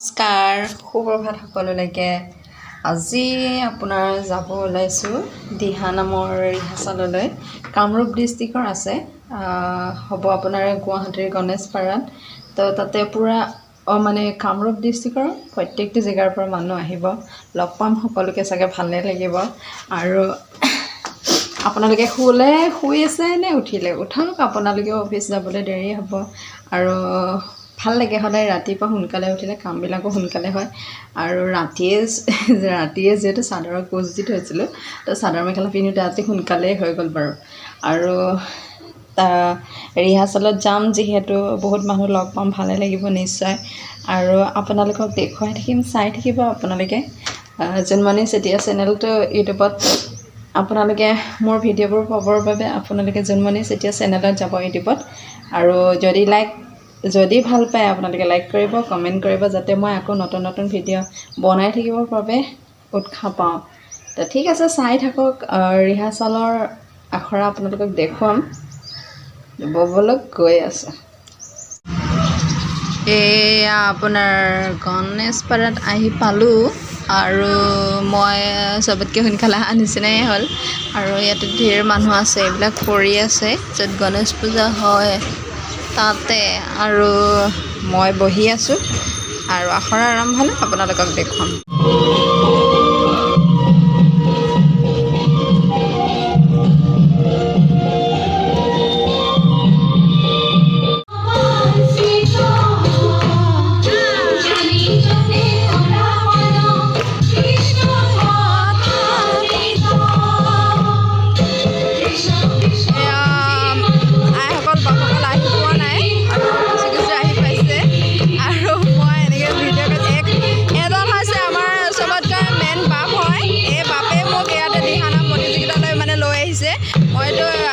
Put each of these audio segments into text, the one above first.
নমস্কাৰ সুপ্ৰভাত সকলোলৈকে আজি আপোনাৰ যাব ওলাইছোঁ দিহানামৰ ৰিহাৰ্চেললৈ কামৰূপ ডিষ্ট্ৰিক্টৰ আছে হ'ব আপোনাৰ গুৱাহাটীৰ গণেশপাৰাত তো তাতে পুৰা মানে কামৰূপ ডিষ্ট্ৰিক্টৰ প্ৰত্যেকটো জেগাৰ পৰা মানুহ আহিব লগ পাম সকলোকে চাগে ভালে লাগিব আৰু আপোনালোকে শুই আছে নে উঠিলে উঠক আপোনালোকে অফিচ যাবলৈ দেৰি হ'ব আৰু ভাল লাগে সদায় ৰাতিপুৱা সোনকালে উঠিলে কামবিলাকো সোনকালে হয় আৰু ৰাতিয়ে যিহেতু চাদৰৰ কোচ দি থৈছিলোঁ তো চাদৰ মেখেলা পিন্ধোতে ৰাতি সোনকালেই হৈ গ'ল বাৰু আৰু ৰিহাৰ্চেলত যাম যিহেতু বহুত মানুহ লগ পাম ভালে লাগিব নিশ্চয় আৰু আপোনালোকক দেখুৱাই থাকিম চাই থাকিব আপোনালোকে জন্মনি চেতিয়া চেনেলটো ইউটিউবত আপোনালোকে মোৰ ভিডিঅ'বোৰ পাবৰ বাবে আপোনালোকে জন্মনি চেতিয়া চেনেলত যাব ইউটিউবত আৰু যদি ভাল পায় আপোনালোকে লাইক কৰিব কমেণ্ট কৰিব যাতে মই আকৌ নতুন নতুন ভিডিঅ' বনাই থাকিবৰ বাবে উৎসাহ পাওঁ তো ঠিক আছে চাই থাকক ৰিহাৰ্চেলৰ আখৰা আপোনালোকক দেখুৱাম ববলৈ গৈ আছে এয়া আপোনাৰ গণেশপাৰাত আহি পালোঁ আৰু মই চবতকৈ সোনকালে অহা নিচিনাই হ'ল আৰু ইয়াতে ধেৰ মানুহ আছে এইবিলাক কৰি আছে য'ত গণেশ পূজা হয় তাতে আৰু মই বহি আছোঁ আৰু আখৰা আৰম্ভ হ'লে আপোনালোকক দেখুৱাম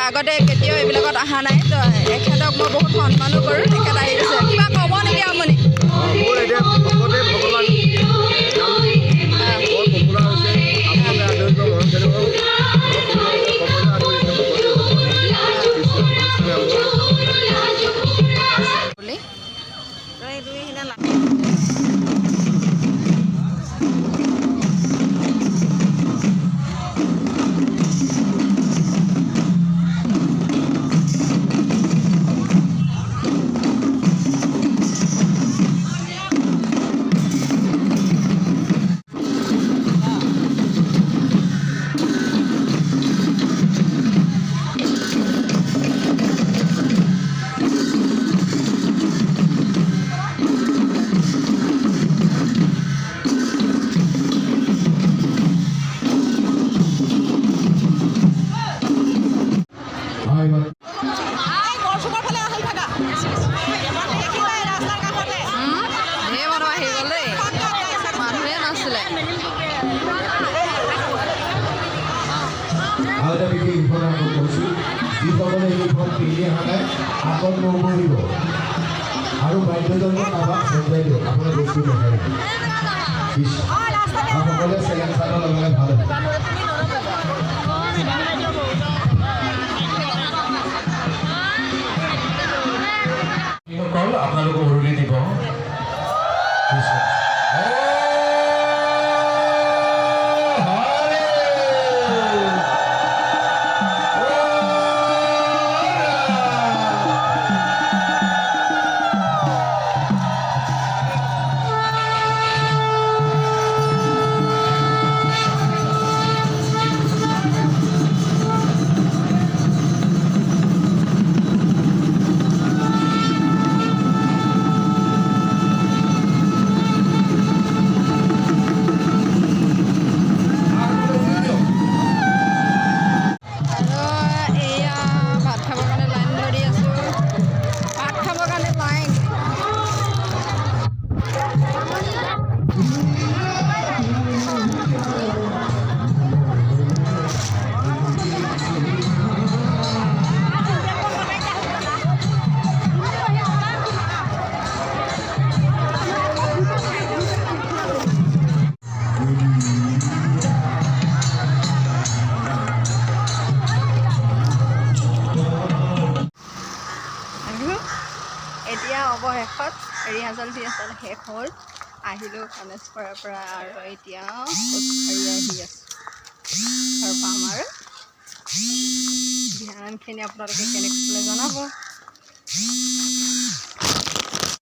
আগতে কেতিয়াও এইবিলাকত অহা নাই তো এখেতক মই বহুত সন্মানো কৰোঁ তেখেত আহিছে কিবা ক'ব নেকি আপুনি যিসকলে ইউনিফৰ্ম পিন্ধি অহা নাই আগত নমৰিব আৰু বাধ্যজনক কাৰোবাক বজাই দিয়ক আপোনাৰ বস্তু দেখাই সকলোৱে চেলেঞ্জ চাদৰ লগালে ভাল হ'ব আপোনালোকক উৰুলি দিব অৱশেষত ৰিহাৰ্চেল শেষ হ'ল আহিলোঁ গণেশপাৰাৰ পৰা আৰু এতিয়া খোজকাঢ়ি আহি আছোঁ ঘৰ পাম আৰু ধ্যানখিনি আপোনালোকে কেনেকৈ জনাব।